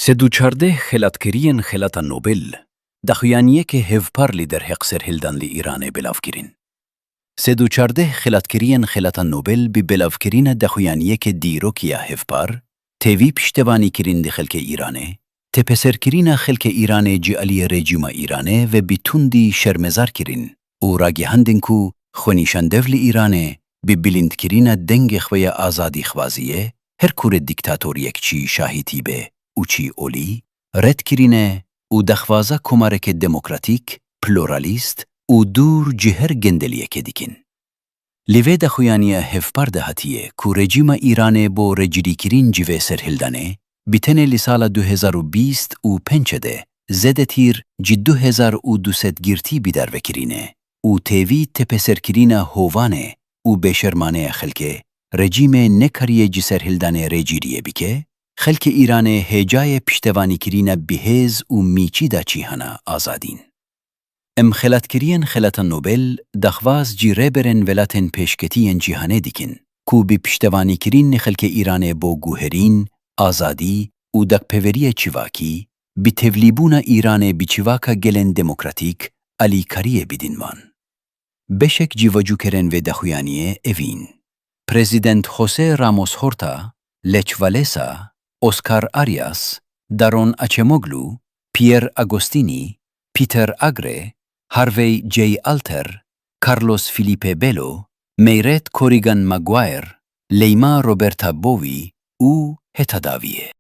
سێ خێلاتکریên خێلata Nobel daxuyaniyekê hevpar li derheq serhildan li Îranê belavkirin. Sê xêlatkiriyên xêlata Nobel bi belavkirîna daxuyaniyekê dîrokiya hevpar, têvî piştevanîkirin di xelkê Îranê, têpeserkirîna xelkê Îranê ji aliyê rejîma Îranê ve bi tundî şermezar kirin û ragihandin ku xwenîşandev li Îranê bi bilindkirîna dengê xwe ya azadîxwaziyê her kurê dîktatoriyek çî şahîtî bê û çî olî, red kirine û dexwaza komarekê demokratîk, pluralîst û dûr ji her gendeliyekê dikin. Li vê daxuyaniya hevpar de hatiye ku rejîma Îranê bo recîrîkirîn ji vê serhildanê bi tenê li sala 2025 de zêdetîr ji 2200 girtî bidarvekirîne û têvî têpeserkirîna hovanê û bêşermaneya xelkê, rejîmê nekariye ji serhildanê rêcîriyê bike, xelkê Îranê hêcayê piştevanîkirîna bihêz û mîçî da çî hena azadîn. Em xêlatkiriyên xêlata Nobel daxwaz jî rêberên welatên pêşketiyên cîhanê dikin ku bi piştevanîkirînê xelkê Îranê bo guherîn, azadî û dakpeveriyê çivakî, bi tevlîbûna Îranê bi çivaka gelên demokratîk alîkariyê bidin wan. Beşek ji vecûkerên vê daxuyaniyê evîn: Prezident José Ramos Horta, Lech Walesa, Oscar Arias, Daron Acemoglu, Pierre Agostini, Peter Agre, Harvey J. Alter, Carlos Felipe Belo, Meiret Corrigan Maguire, Leyma Roberta Bowie û Hetadaviye.